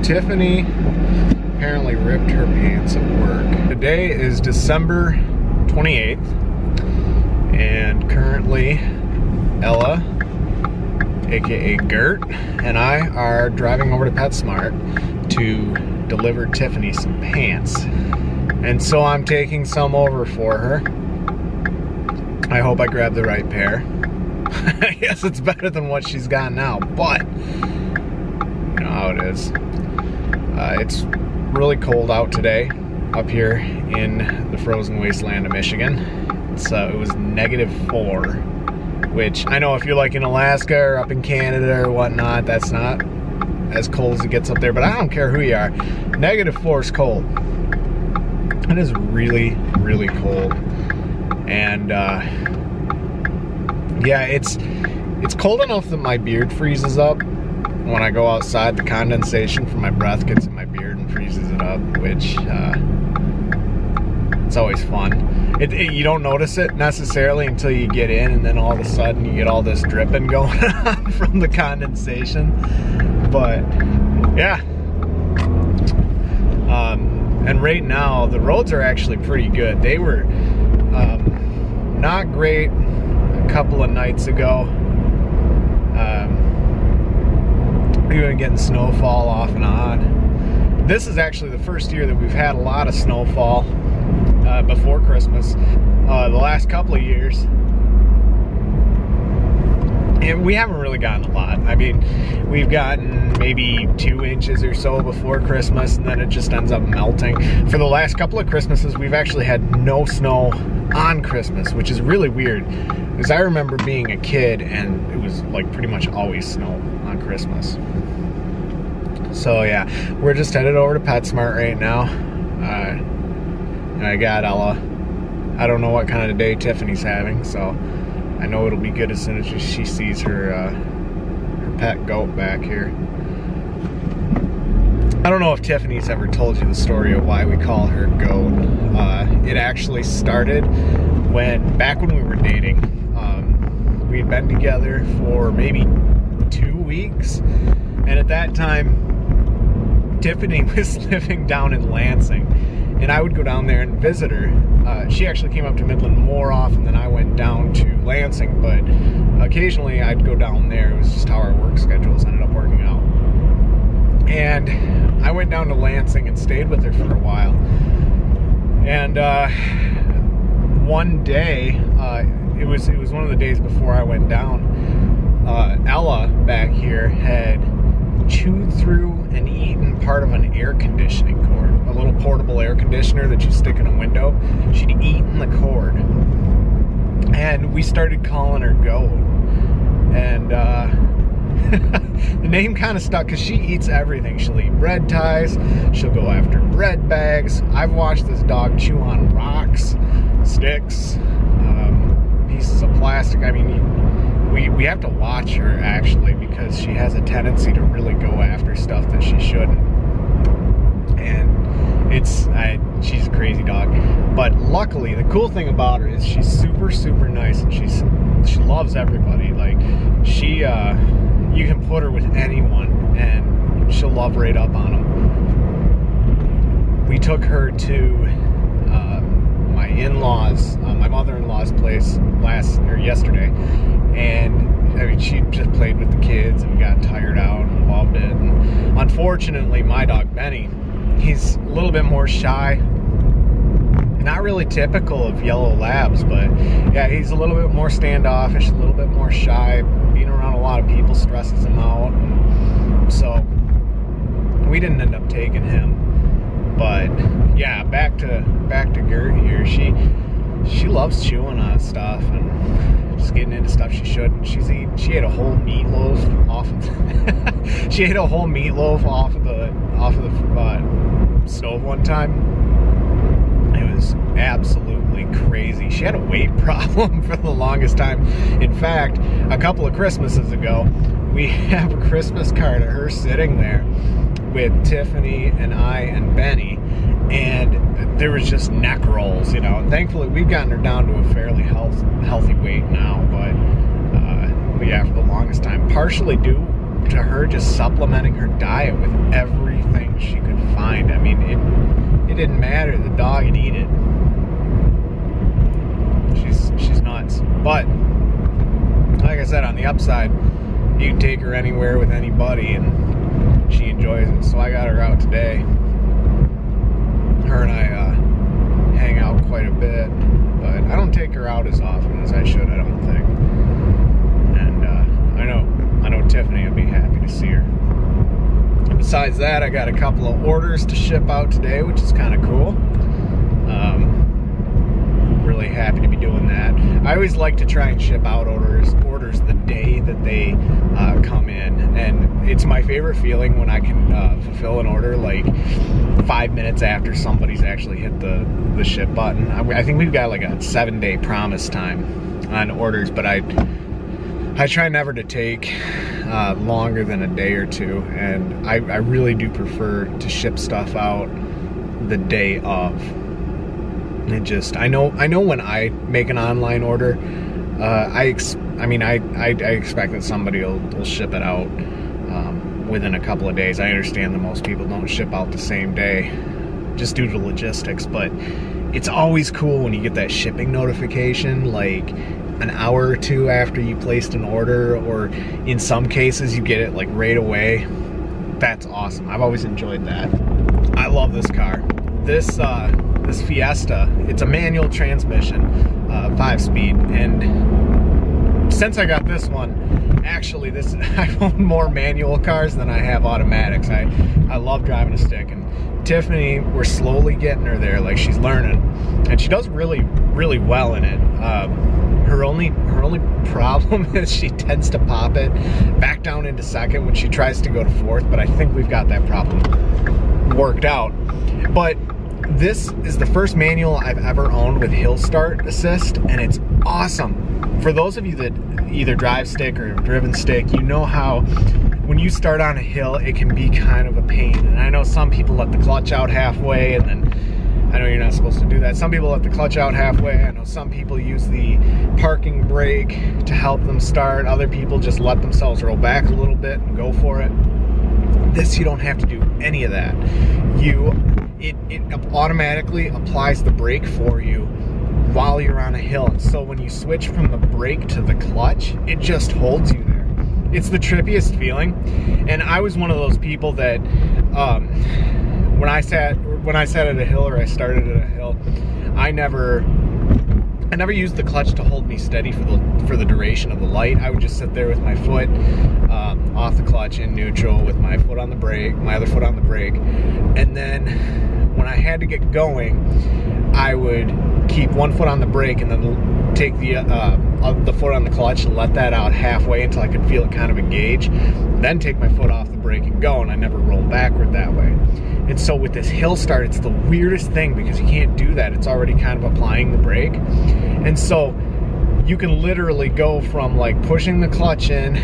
Tiffany apparently ripped her pants at work. Today is December 28th, and currently Ella, aka Gert, and I are driving over to PetSmart to deliver Tiffany some pants. And so I'm taking some over for her. I hope I grab the right pair. I guess it's better than what she's got now, but you know how it is. It's really cold out today up here in the frozen wasteland of Michigan. It was -4, which I know if you're like in Alaska or up in Canada or whatnot, that's not as cold as it gets up there, but I don't care who you are. -4 is cold. It is really, really cold. And yeah, it's cold enough that my beard freezes up. When I go outside, the condensation from my breath gets in my beard and freezes it up, which it's always fun. You don't notice it necessarily until you get in, and then all of a sudden you get all this dripping going on from the condensation. But yeah. And right now, the roads are actually pretty good. They were not great a couple of nights ago. We've been getting snowfall off and on. This is actually the first year that we've had a lot of snowfall before Christmas. The last couple of years, and we haven't really gotten a lot. I mean, we've gotten maybe 2 inches or so before Christmas, and then it just ends up melting. For the last couple of Christmases, we've actually had no snow on Christmas, which is really weird, because I remember being a kid and it was like pretty much always snow on Christmas. So yeah, we're just headed over to PetSmart right now. And I got Ella. I don't know what kind of day Tiffany's having, so I know it'll be good as soon as she sees her pet goat back here. I don't know if Tiffany's ever told you the story of why we call her Goat. It actually started back when we were dating. We had been together for maybe 2 weeks, and at that time, Tiffany was living down in Lansing, and I would go down there and visit her. She actually came up to Midland more often than I went down to Lansing, but occasionally I'd go down there. It was just how our work schedules ended up working out. And I went down to Lansing and stayed with her for a while. And one day, it was one of the days before I went down, Ella back here had chewed through and eaten part of an air conditioning cord, a little portable air conditioner that you stick in a window. She'd eaten the cord, and we started calling her Goat. And the name kind of stuck because she eats everything. She'll eat bread ties, she'll go after bread bags. I've watched this dog chew on rocks, sticks, pieces of plastic. I mean, we have to watch her actually, because she has a tendency to really go after stuff that she shouldn't. And she's a crazy dog. But luckily, the cool thing about her is she's super, super nice, and she loves everybody. Like, you can put her with anyone and she'll love right up on them. We took her to my in-laws, my mother-in-law's place yesterday, and I mean, she just played with the kids and got tired out and loved it. And unfortunately, my dog Benny, he's a little bit more shy. Not really typical of yellow labs, but yeah, he's a little bit more standoffish, a little bit more shy. Being around a lot of people stresses him out. And so we didn't end up taking him. But yeah, back to Gert here. She loves chewing on stuff and just getting into stuff she shouldn't. She ate a whole meatloaf off of she ate a whole meatloaf off of the stove one time. It was absolutely crazy. She had a weight problem for the longest time. In fact, a couple of Christmases ago, we have a Christmas card of her sitting there with Tiffany and I and Benny, and there was just neck rolls, you know. And thankfully, we've gotten her down to a fairly healthy weight now, but yeah, for the longest time, partially due to her just supplementing her diet with everything she could find. I mean, it didn't matter. The dog would eat it. She's nuts. But like I said, on the upside, you can take her anywhere with anybody and she enjoys it. So I got her out today. Her and I hang out quite a bit, but I don't take her out as often as I should, I don't think. And I know Tiffany will be happy to see her. And besides that, I got a couple of orders to ship out today, which is kind of cool. Really happy to be doing that. I always like to try and ship out orders the day that they come in, and it's my favorite feeling when I can fulfill an order like 5 minutes after somebody's actually hit the ship button. I think we've got like a 7-day promise time on orders, but I try never to take longer than a day or two, and I really do prefer to ship stuff out the day of. It just, I know when I make an online order, I expect that somebody will ship it out within a couple of days. I understand that most people don't ship out the same day just due to logistics, but it's always cool when you get that shipping notification like an hour or two after you placed an order, or in some cases you get it like right away. That's awesome. I've always enjoyed that. I love this car. This Fiesta, it's a manual transmission, 5-speed, and since I got this one, actually I've owned more manual cars than I have automatics. I love driving a stick, and Tiffany, we're slowly getting her there, like she's learning, and she does really, really well in it. Her only problem is she tends to pop it back down into second when she tries to go to fourth, but I think we've got that problem worked out. But this is the first manual I've ever owned with hill start assist, and it's awesome. For those of you that either drive stick or have driven stick, you know how when you start on a hill, it can be kind of a pain. And I know some people let the clutch out halfway, and then I know you're not supposed to do that. Some people let the clutch out halfway. I know some people use the parking brake to help them start. Other people just let themselves roll back a little bit and go for it. This, you don't have to do any of that. It automatically applies the brake for you while you're on a hill. And so when you switch from the brake to the clutch, it just holds you there. It's the trippiest feeling. And I was one of those people that when I sat at a hill, or I started at a hill, I never used the clutch to hold me steady for the duration of the light. I would just sit there with my foot off the clutch in neutral, with my foot on the brake, my other foot on the brake, and then when I had to get going, I would keep one foot on the brake and then take the foot on the clutch and let that out halfway until I could feel it kind of engage, then take my foot off the brake and go, and I never rolled backward that way. And so with this hill start, it's the weirdest thing because you can't do that. It's already kind of applying the brake. And so you can literally go from like pushing the clutch in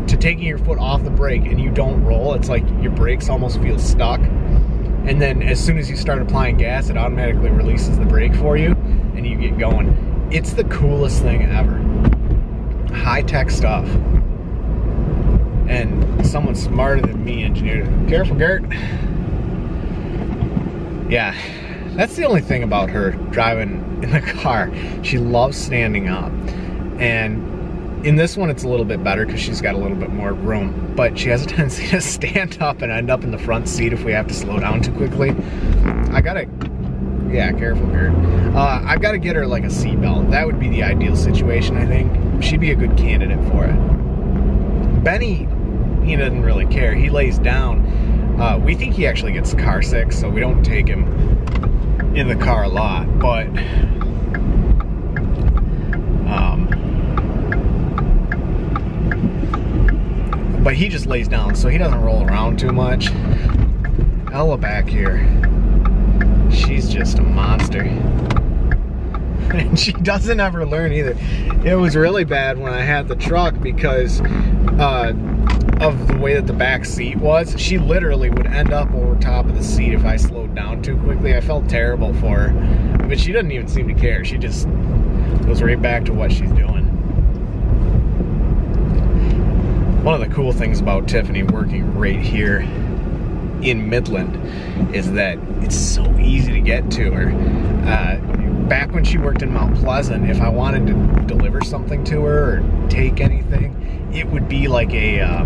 to taking your foot off the brake, and you don't roll. It's like your brakes almost feel stuck. And then as soon as you start applying gas, it automatically releases the brake for you and you get going. It's the coolest thing ever. High-tech stuff. And someone smarter than me engineered it. Careful, Gert. Yeah, that's the only thing about her driving in the car. She loves standing up. And in this one, it's a little bit better because she's got a little bit more room, but she has a tendency to stand up and end up in the front seat if we have to slow down too quickly. Yeah, careful, Gert. I've got to get her like a seatbelt. That would be the ideal situation, I think. She'd be a good candidate for it. Benny, he doesn't really care. He lays down. We think he actually gets car sick, so we don't take him in the car a lot, but he just lays down, so he doesn't roll around too much. Ella back here, she's just a monster. And she doesn't ever learn either. It was really bad when I had the truck because of the way that the back seat was. She literally would end up over top of the seat if I slowed down too quickly. I felt terrible for her, but she doesn't even seem to care. She just goes right back to what she's doing. One of the cool things about Tiffany working right here in Midland is that it's so easy to get to her. Back when she worked in Mount Pleasant, if I wanted to deliver something to her or take anything, it would be like a, I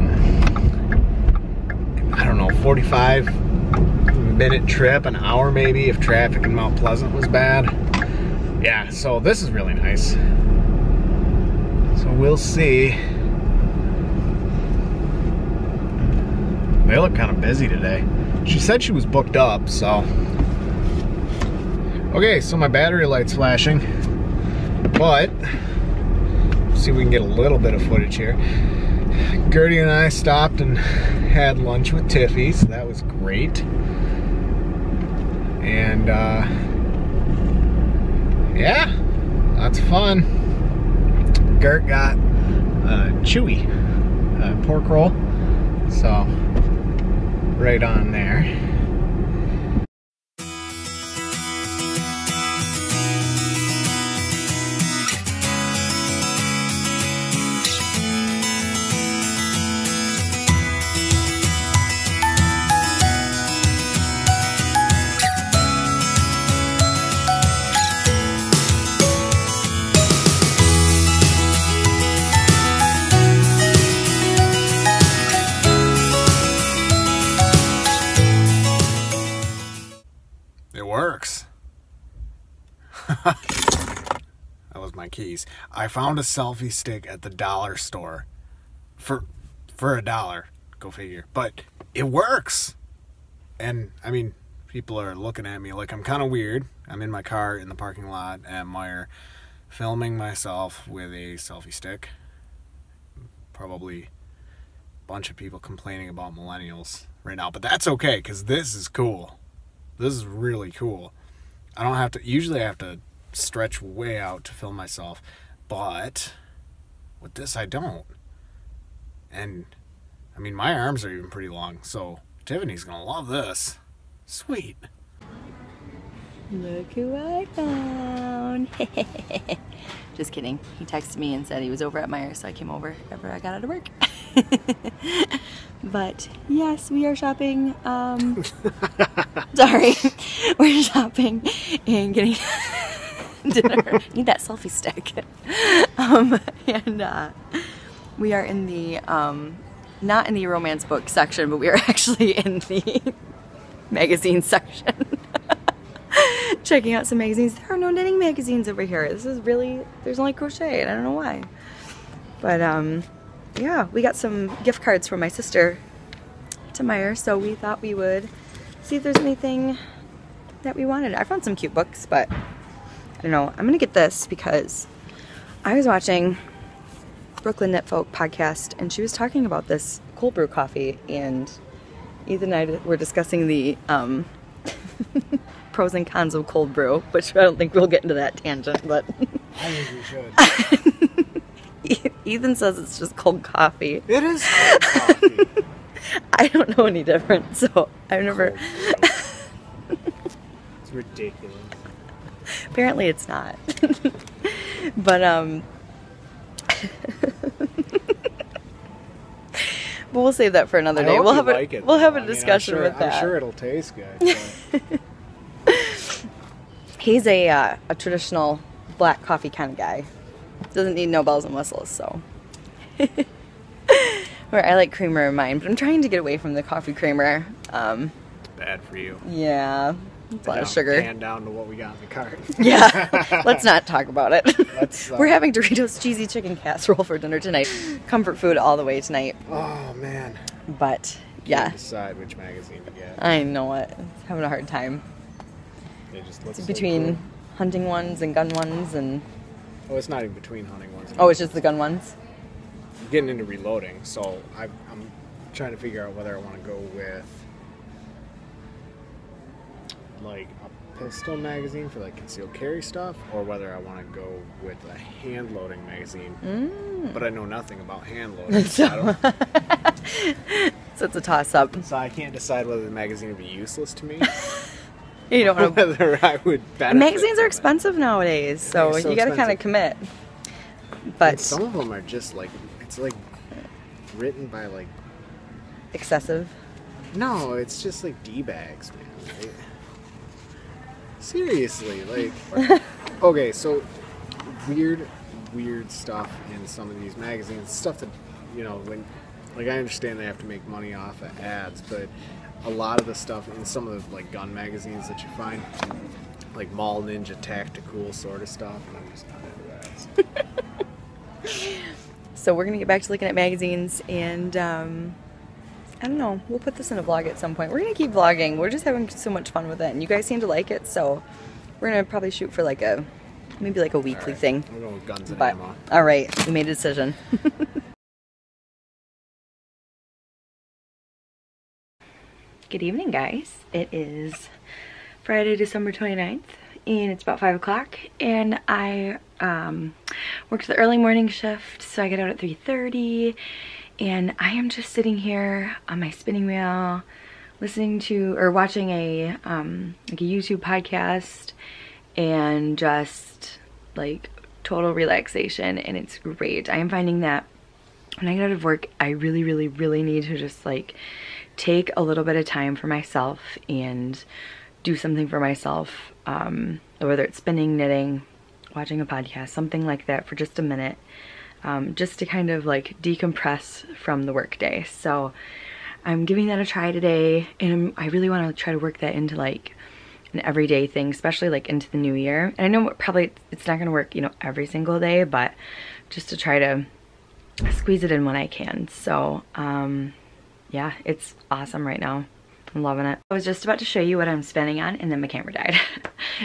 don't know, 45-minute trip, an hour maybe, if traffic in Mount Pleasant was bad. Yeah, so this is really nice. So we'll see. They look kind of busy today. She said she was booked up, so. Okay, so my battery light's flashing, but see if we can get a little bit of footage here. Gertie and I stopped and had lunch with Tiffy, so that was great. And yeah, lots of fun. Gert got chewy pork roll, so right on there. That was my keys. I found a selfie stick at the dollar store for $1. Go figure. But it works. And I mean, people are looking at me like I'm kind of weird. I'm in my car in the parking lot at Meijer filming myself with a selfie stick. Probably a bunch of people complaining about millennials right now, but that's okay because this is cool. This is really cool. I don't have to, usually I have to stretch way out to film myself, but with this I don't. And I mean, my arms are even pretty long, so Tiffany's gonna love this. Sweet. Look who I found. Just kidding. He texted me and said he was over at Meijer, so I came over after I got out of work. But yes, we are shopping. Sorry, we're shopping and getting dinner. Need that selfie stick. And we are in the not in the romance book section, but we are actually in the magazine section. Checking out some magazines. There are no knitting magazines over here. This is really, there's only crochet, and I don't know why. But yeah, we got some gift cards from my sister to Meijer, so we thought we would see if there's anything that we wanted. I found some cute books, but I don't know. I'm gonna get this because I was watching Brooklyn Knit Folk podcast, and she was talking about this cold brew coffee, and Ethan and I were discussing the pros and cons of cold brew, which I don't think we'll get into that tangent, but I think we should. Ethan says it's just cold coffee. It is cold coffee. I don't know any different, so I've never. It's ridiculous. Apparently, it's not. But but we'll save that for another day. We'll have a discussion with that. I'm sure it'll taste good. He's a traditional black coffee kind of guy. Doesn't need no bells and whistles, so. Where I like creamer in mine, but I'm trying to get away from the coffee creamer. It's bad for you. Yeah, it's a lot of sugar. Pan down to what we got in the cart. Yeah, let's not talk about it. We're having Doritos cheesy chicken casserole for dinner tonight. Comfort food all the way tonight. Oh man. But yeah. Can't decide which magazine to get. I know it. Having a hard time. They just look it's so between cool. hunting ones and gun ones and. Oh, it's not even between hunting ones. Oh, it's just the gun ones? I'm getting into reloading, so I'm trying to figure out whether I want to go with like a pistol magazine for like concealed carry stuff, or whether I want to go with a hand loading magazine. But I know nothing about hand loading, so it's a toss up. So I can't decide whether the magazine would be useless to me. You don't know whether I would benefit. Magazines are expensive nowadays, so you got to kind of commit. But and some of them are just like, it's like written by like excessive. No, it's just like D-bags, man. Right? Seriously, like okay, so weird stuff in some of these magazines, stuff that, you know, when, like, I understand they have to make money off of ads, but a lot of the stuff in some of the like gun magazines that you find, like Mall Ninja Tactical sort of stuff, and I'm just not into that. So we're gonna get back to looking at magazines, and I don't know, we'll put this in a vlog at some point. We're gonna keep vlogging. We're just having so much fun with it, and you guys seem to like it, so we're gonna probably shoot for like a, maybe like a weekly thing. We're going with guns and But, ammo. all right, we made a decision. Good evening, guys. It is Friday, December 29th, and it's about 5 o'clock, and I worked the early morning shift, so I get out at 3:30, and I am just sitting here on my spinning wheel, listening to, or watching a like a YouTube podcast, and just like total relaxation, and it's great. I am finding that when I get out of work, I really need to just like take a little bit of time for myself and do something for myself, whether it's spinning, knitting, watching a podcast, something like that for just a minute, just to kind of like decompress from the workday. So I'm giving that a try today, and I really want to try to work that into like an everyday thing, especially like into the new year. And I know probably it's not going to work, you know, every single day, but just to try to squeeze it in when I can. So yeah, it's awesome right now. I'm loving it. I was just about to show you what I'm spinning on, and then my camera died.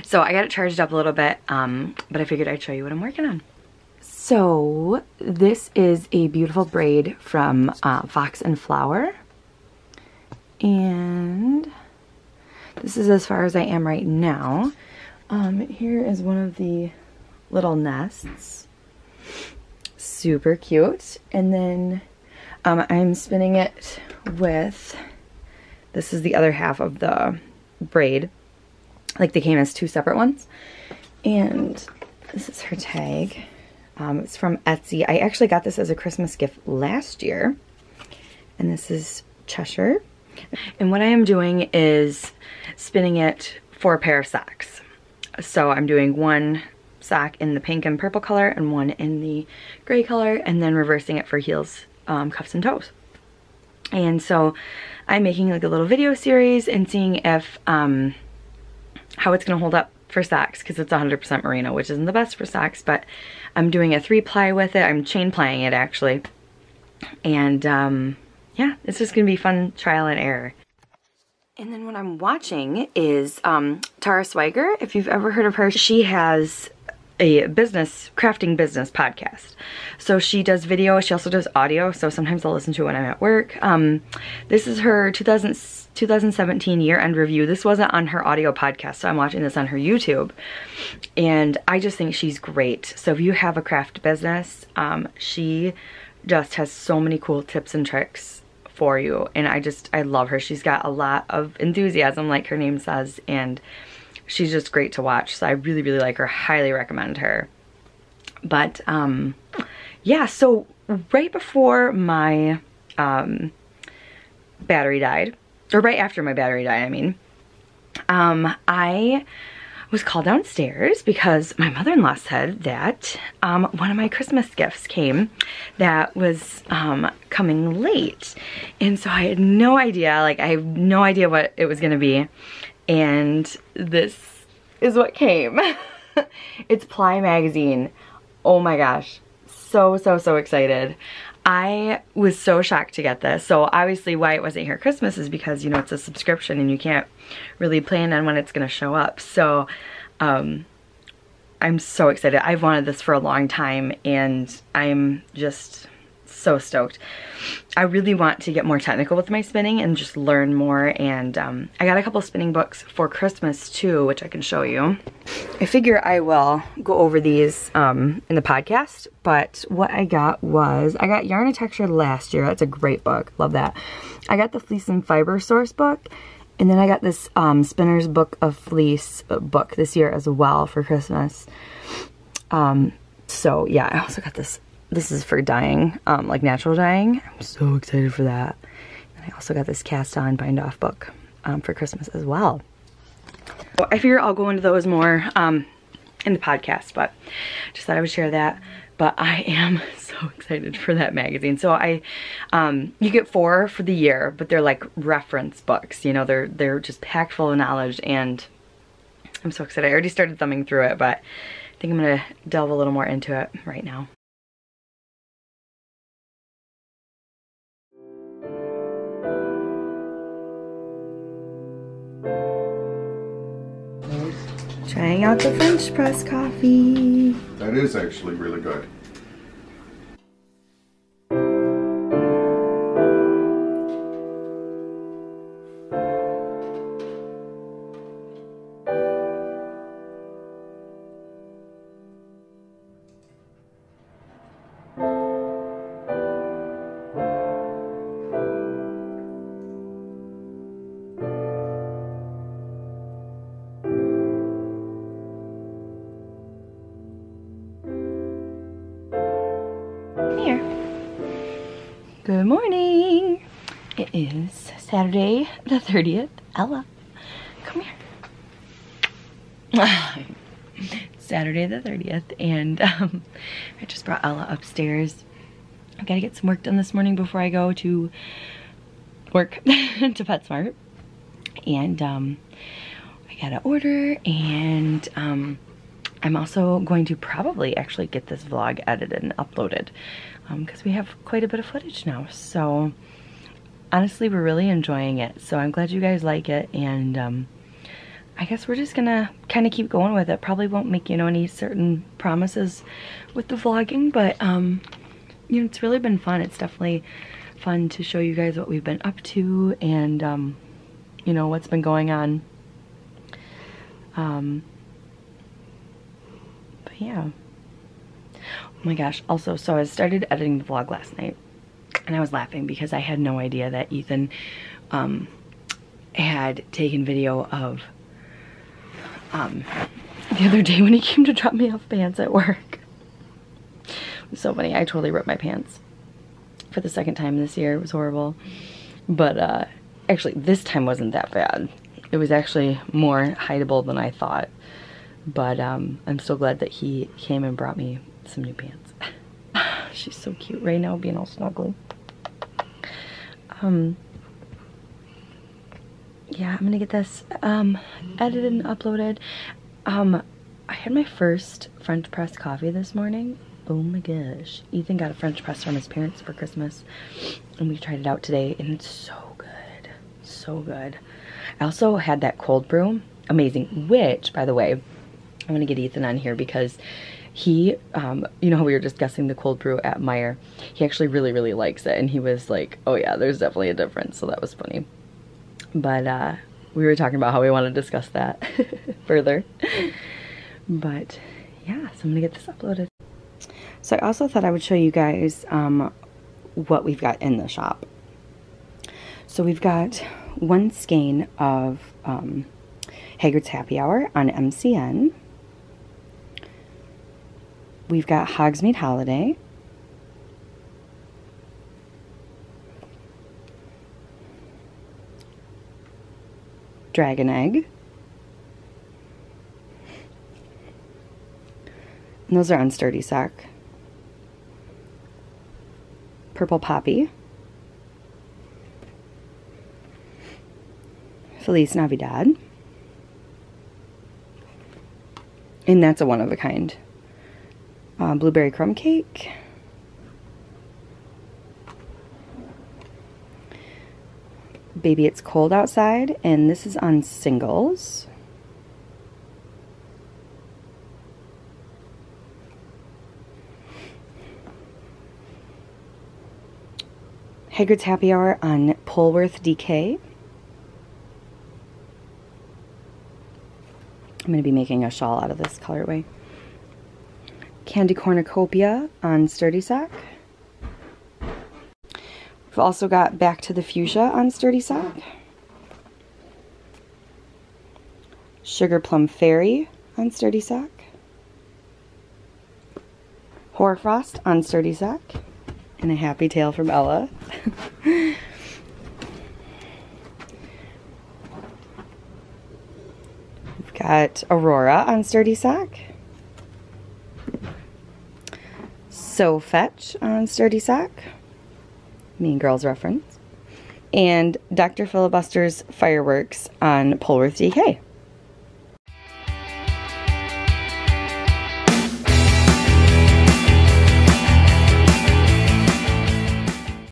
So I got it charged up a little bit, but I figured I'd show you what I'm working on. So this is a beautiful braid from Fox and Flower, and this is as far as I am right now. Here is one of the little nests. Super cute. And then I'm spinning it with, this is the other half of the braid. Like they came as two separate ones. And this is her tag. It's from Etsy. I actually got this as a Christmas gift last year. And this is Cheshire. And what I am doing is spinning it for a pair of socks. So I'm doing one sock in the pink and purple color and one in the gray color, and then reversing it for heels, cuffs, and toes. And so I'm making like a little video series and seeing if how it's gonna hold up for socks, because it's 100% merino, which isn't the best for socks, but I'm doing a 3-ply with it. I'm chain plying it actually, and yeah, it's just gonna be fun trial and error. And then what I'm watching is Tara Swiger. If you've ever heard of her, she has a crafting business podcast. So she does video, she also does audio, so sometimes I'll listen to it when I'm at work. This is her 2017 year-end review. This wasn't on her audio podcast, so I'm watching this on her YouTube. And I just think she's great. So if you have a craft business, she just has so many cool tips and tricks for you, and I love her. She's got a lot of enthusiasm, like her name says, and she's just great to watch. So I really like her, highly recommend her. But yeah, so right before my battery died, or right after my battery died, I mean, I was called downstairs because my mother-in-law said that one of my Christmas gifts came that was coming late. And so I had no idea, like I have no idea what it was gonna be. And this is what came. It's Ply magazine. Oh my gosh, so excited. I was so shocked to get this. So obviously why it wasn't here at Christmas is because, you know, it's a subscription and you can't really plan on when it's gonna show up. So I'm so excited. I've wanted this for a long time, and I'm just so stoked. I really want to get more technical with my spinning and just learn more, and I got a couple spinning books for Christmas too, which I can show you. I figure I will go over these in the podcast, but what I got was, I got Yarn and Texture last year. That's a great book, love that. I got the Fleece and Fiber Source book, and then I got this Spinner's Book of Fleece book this year as well for Christmas. So yeah, I also got this This is for dyeing, like natural dyeing. I'm so excited for that. And I also got this cast on bind off book for Christmas as well. So I figure I'll go into those more in the podcast, but just thought I would share that. But I am so excited for that magazine. So you get 4 for the year, but they're like reference books. You know, they're just packed full of knowledge, and I'm so excited. I already started thumbing through it, but I think I'm gonna delve a little more into it right now. Trying out the French press coffee. That is actually really good. Good morning. It is Saturday the 30th. Ella, come here. Saturday the 30th, and I just brought Ella upstairs. I gotta get some work done this morning before I go to work to PetSmart. And I got an order, and I'm also going to probably actually get this vlog edited and uploaded because we have quite a bit of footage now. So honestly, we're really enjoying it. So I'm glad you guys like it, and I guess we're just gonna kind of keep going with it. Probably won't make, you know, any certain promises with the vlogging, but you know, it's really been fun. It's definitely fun to show you guys what we've been up to, and you know, what's been going on. But yeah. Oh my gosh, also, so I started editing the vlog last night, and I was laughing because I had no idea that Ethan had taken video of the other day when he came to drop me off pants at work. It was so funny. I totally ripped my pants for the second time this year. It was horrible. But actually, this time wasn't that bad. It was actually more hideable than I thought. But I'm so glad that he came and brought me some new pants. She's so cute right now, being all snuggly. Yeah, I'm gonna get this edited and uploaded. I had my first French press coffee this morning. Oh my gosh. Ethan got a French press from his parents for Christmas, and we tried it out today, and it's so good. So good. I also had that cold brew. Amazing. Which, by the way, I'm gonna get Ethan on here because he, you know how we were discussing the cold brew at Meijer? He actually really, really likes it, and he was like, oh yeah, there's definitely a difference, so that was funny. But we were talking about how we want to discuss that further. But yeah, so I'm gonna get this uploaded. So I also thought I would show you guys what we've got in the shop. So we've got one skein of Haggard's Happy Hour on MCN. We've got Hogsmeade Holiday. Dragon Egg. And those are on Sturdy Sock. Purple Poppy. Feliz Navidad. And that's a one-of-a-kind. Blueberry Crumb Cake. Baby It's Cold Outside, and this is on singles. Haggard's Happy Hour on Polworth DK. I'm going to be making a shawl out of this colorway. Candy Cornucopia on Sturdy Sock. We've also got Back to the Fuchsia on Sturdy Sock. Sugar Plum Fairy on Sturdy Sock. Hoarfrost on Sturdy Sock, and a happy tale from Ella. We've got Aurora on Sturdy Sock, So Fetch on Sturdy Sock, Mean Girls reference, and Dr. Filibuster's Fireworks on Polworth DK.